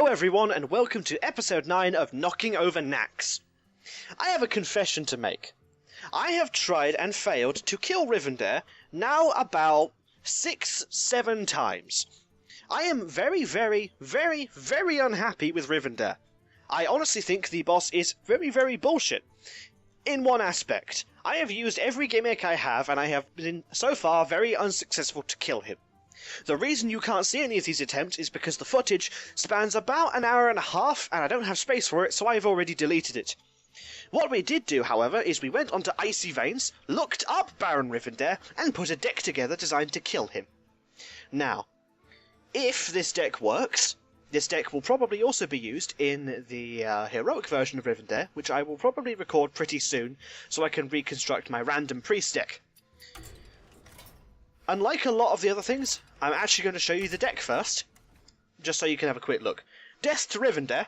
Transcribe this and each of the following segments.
Hello everyone and welcome to episode 9 of Knocking Over Naxx. I have a confession to make. I have tried and failed to kill Rivendare now about 6-7 times. I am very unhappy with Rivendare. I honestly think the boss is very bullshit. In one aspect, I have used every gimmick I have and I have been so far very unsuccessful to kill him. The reason you can't see any of these attempts is because the footage spans about an hour and a half and I don't have space for it, so I've already deleted it. What we did do, however, is we went onto Icy Veins, looked up Baron Rivendare, and put a deck together designed to kill him. Now, if this deck works, this deck will probably also be used in the heroic version of Rivendare, which I will probably record pretty soon, so I can reconstruct my random priest deck. Unlike a lot of the other things, I'm actually going to show you the deck first, just so you can have a quick look. Death to Rivendare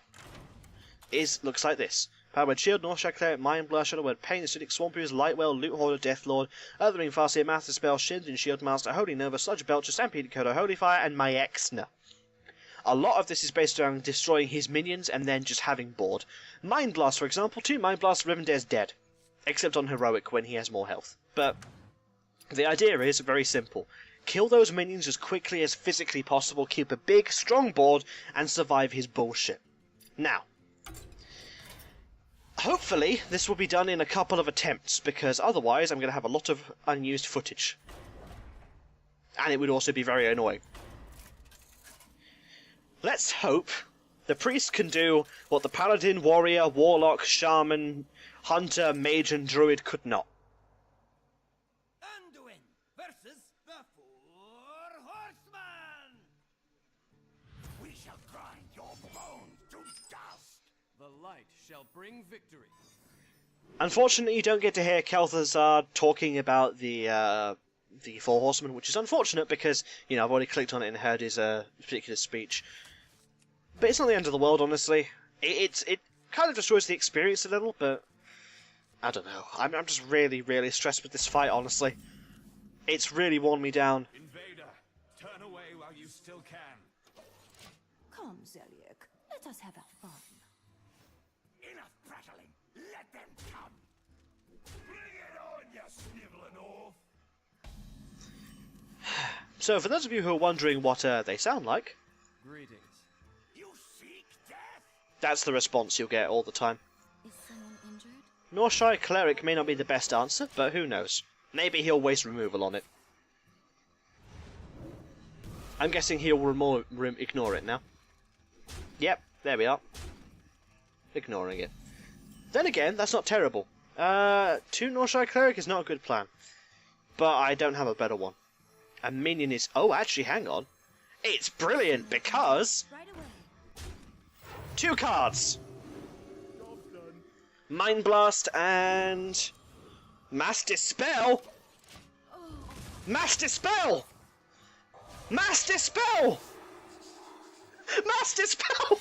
looks like this. Powered Shield, Northside Cleric, Mind Blast, Shadow Word, Pain, Acidic Swampers, Lightwell, Loot Hoarder, Death Lord, Othering Farseer, Master Spell, Shield and Shield Master, Holy Nova, Sludge Belcher, Stampede Coda, Holy Fire, and Naxx. A lot of this is based around destroying his minions and then just having board. Mind Blast, for example, 2 Mind Blasts, Rivendare's dead. Except on Heroic when he has more health. But the idea is very simple. Kill those minions as quickly as physically possible, keep a big, strong board, and survive his bullshit. Now, hopefully this will be done in a couple of attempts, because otherwise I'm going to have a lot of unused footage. And it would also be very annoying. Let's hope the priest can do what the paladin, warrior, warlock, shaman, hunter, mage, and druid could not. Versus the 4 Horsemen! We shall grind your bones to dust! The light shall bring victory. Unfortunately, you don't get to hear Kel'Thuzad talking about the 4 Horsemen, which is unfortunate because, you know, I've already clicked on it and heard his particular speech. But it's not the end of the world, honestly. It kind of destroys the experience a little, but I don't know. I'm just really stressed with this fight, honestly. It's really worn me down. Invader, turn away while you still can. Come, Zeliek, let us have our fun. Enough prattling. Let them come. Bring it on, you sniveling oaf. So, for those of you who are wondering what they sound like, Greetings. You seek death? that's the response you'll get all the time. Is someone injured? Northside Cleric may not be the best answer, but who knows. Maybe he'll waste removal on it. I'm guessing he'll ignore it now. Yep, there we are. Ignoring it. Then again, that's not terrible. 2 Northside Cleric is not a good plan. But I don't have a better one. A minion is... Oh, actually, hang on. It's brilliant because... Right away. 2 cards! Mind Blast and... Mass Dispel! Mass Dispel! Mass Dispel! Mass Dispel!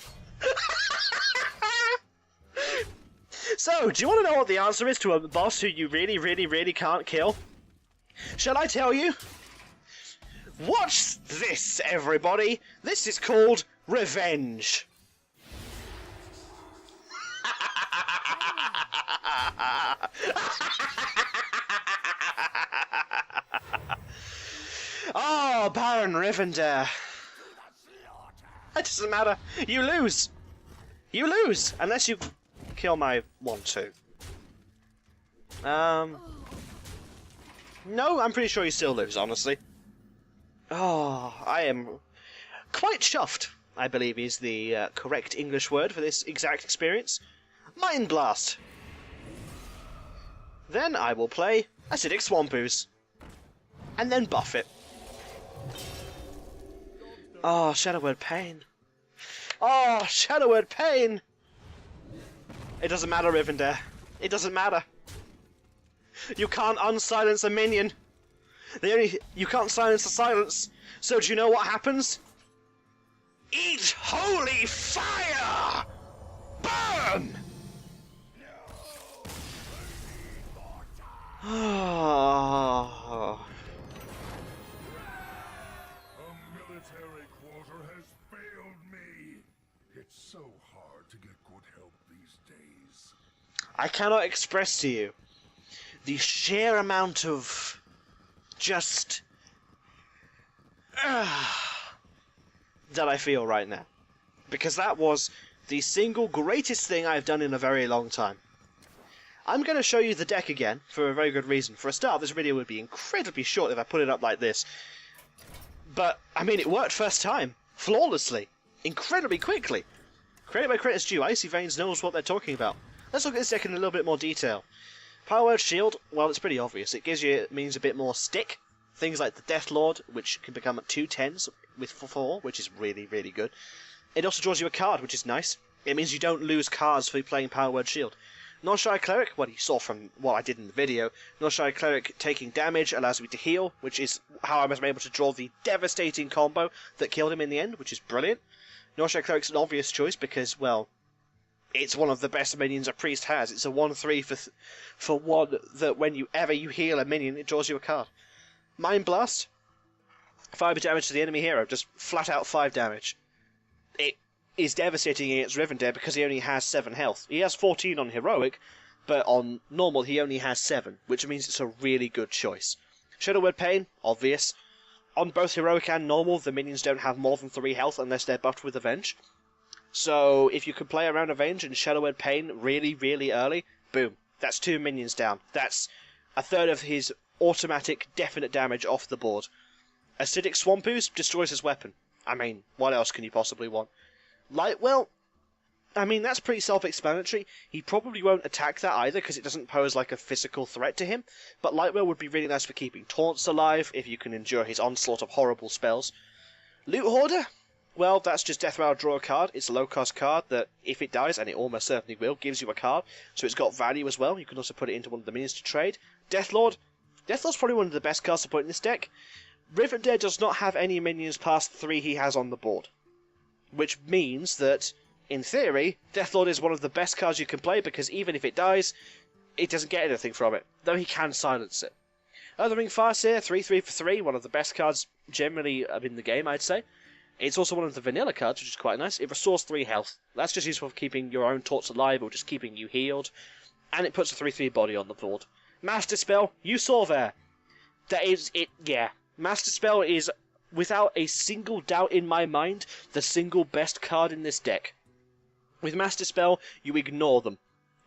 So, do you want to know what the answer is to a boss who you really can't kill? Shall I tell you? Watch this, everybody! This is called Revenge. Oh, Baron Rivendare. It doesn't matter. You lose. You lose unless you kill my 1/2. No, I'm pretty sure you still lose, honestly. Oh, I am quite chuffed, I believe is the correct English word for this exact experience. Mind Blast. Then I will play Acidic Swampers. And then buff it. Oh, Shadow Word Pain. Oh, Shadow Word Pain! It doesn't matter, Rivendare. It doesn't matter. You can't unsilence a minion. You can't silence the silence. So do you know what happens? Eat holy fire! Burn! Oh. A military quarter has failed me. It It's so hard to get good help these days. I cannot express to you the sheer amount of just that I feel right now. Because that was the single greatest thing I've done in a very long time. I'm going to show you the deck again, for a very good reason. For a start, this video would be incredibly short if I put it up like this. But, I mean, it worked first time. Flawlessly. Incredibly quickly. Credit where credit's due. Icy Veins knows what they're talking about. Let's look at this deck in a little bit more detail. Power Word Shield, well, it's pretty obvious. It means a bit more stick. Things like the Death Lord, which can become 2 10s with 4, which is really, really good. It also draws you a card, which is nice. It means you don't lose cards for playing Power Word Shield. Non-Shy Cleric, what you saw from what I did in the video, Non-Shy Cleric taking damage allows me to heal, which is how I was able to draw the devastating combo that killed him in the end, which is brilliant. Non-Shy Cleric's an obvious choice because, well, it's one of the best minions a priest has. It's a 1/3 for one that whenever you heal a minion, it draws you a card. Mind Blast, 5 damage to the enemy hero, just flat out 5 damage. It is devastating against Rivendare because he only has 7 health. He has 14 on Heroic, but on normal he only has 7, which means it's a really good choice. Shadow Word Pain, obvious. On both Heroic and normal, the minions don't have more than 3 health unless they're buffed with Avenge. So if you can play around Avenge and Shadow Word Pain really, really early, boom, that's 2 minions down. That's a third of his automatic definite damage off the board. Acidic Swamp Ooze destroys his weapon. I mean, what else can you possibly want? Well, I mean, that's pretty self-explanatory. He probably won't attack that either, because it doesn't pose like a physical threat to him. But Lightwell would be really nice for keeping taunts alive, if you can endure his onslaught of horrible spells. Loot Hoarder? Well, that's just Death Rattle, draw a card. It's a low-cost card that, if it dies, and it almost certainly will, gives you a card. So it's got value as well. You can also put it into one of the minions to trade. Deathlord? Deathlord's probably one of the best cards to put in this deck. Rivendare does not have any minions past 3 he has on the board. Which means that, in theory, Deathlord is one of the best cards you can play because even if it dies, it doesn't get anything from it, though he can silence it. Othering Farseer, 3/3 for 3, one of the best cards generally in the game, I'd say. It's also one of the vanilla cards, which is quite nice. It restores 3 health. That's just useful for keeping your own taunts alive or just keeping you healed. And it puts a 3/3 body on the board. Master Spell, you saw there. That is it, yeah. Master Spell is, without a single doubt in my mind, the single best card in this deck. With Master Spell, you ignore them.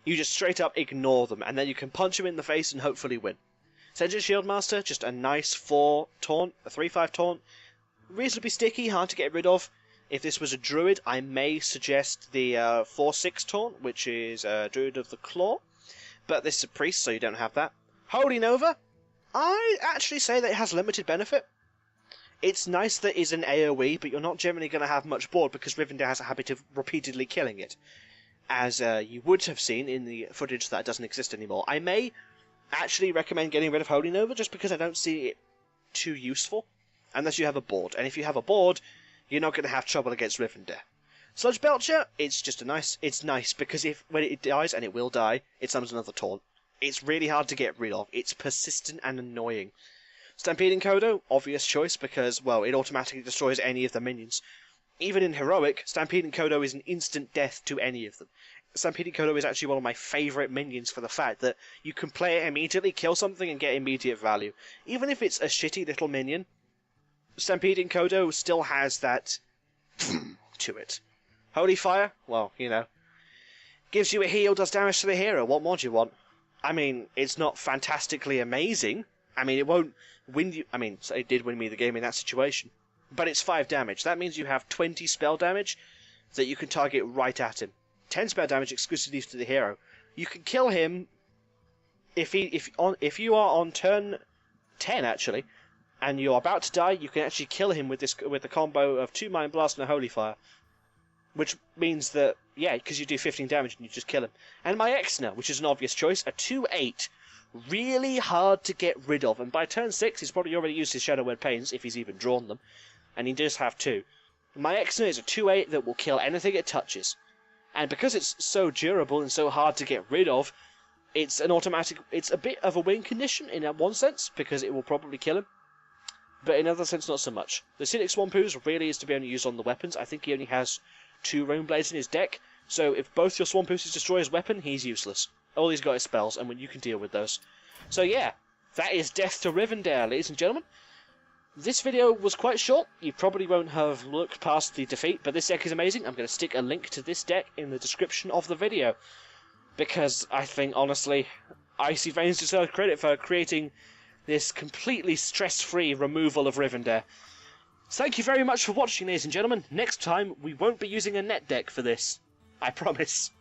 You just straight up ignore them, and then you can punch them in the face and hopefully win. Sentient Shieldmaster, just a nice 4 taunt, a 3/5 taunt. Reasonably sticky, hard to get rid of. If this was a Druid, I may suggest the 4/6 taunt, which is Druid of the Claw. But this is a Priest, so you don't have that. Holy Nova, I actually say that it has limited benefit. It's nice that it's an AoE, but you're not generally going to have much board because Rivendare has a habit of repeatedly killing it. As you would have seen in the footage that doesn't exist anymore. I may actually recommend getting rid of Holy Nova just because I don't see it too useful. Unless you have a board. And if you have a board, you're not going to have trouble against Rivendare. Sludge Belcher, it's just it's nice because when it dies, and it will die, it summons another taunt. It's really hard to get rid of. It's persistent and annoying. Stampeding Kodo, obvious choice because, well, it automatically destroys any of the minions. Even in Heroic, Stampeding Kodo is an instant death to any of them. Stampeding Kodo is actually one of my favourite minions for the fact that you can play it immediately, kill something, and get immediate value. Even if it's a shitty little minion, Stampeding Kodo still has that to it. Holy Fire, well, you know, gives you a heal, does damage to the hero. What more do you want? I mean, it's not fantastically amazing. I mean, it won't win you. I mean, it did win me the game in that situation. But it's 5 damage. That means you have 20 spell damage that you can target right at him. 10 spell damage exclusively to the hero. You can kill him if you are on turn 10 actually, and you're about to die. You can actually kill him with the combo of 2 Mind Blast and a Holy Fire, which means that because you do 15 damage and you just kill him. And my Exner, which is an obvious choice, a 2/8. Really hard to get rid of, and by turn 6 he's probably already used his Shadow Word Pains, if he's even drawn them, and he does have 2. My Exner is a 2/8 that will kill anything it touches, and because it's so durable and so hard to get rid of, it's a bit of a win condition in one sense, because it will probably kill him, but in another sense not so much. The Acidic Swamp Ooze really is to be only used on the weapons. I think he only has 2 Rain Blades in his deck, so if both your Swarm Pieces destroy his weapon, he's useless. All he's got is spells, and you can deal with those. So yeah, that is Death to Rivendell, ladies and gentlemen. This video was quite short. You probably won't have looked past the defeat, but this deck is amazing. I'm going to stick a link to this deck in the description of the video, because I think, honestly, Icy Veins deserve credit for creating this completely stress-free removal of Rivendell. Thank you very much for watching, ladies and gentlemen. Next time, we won't be using a net deck for this. I promise.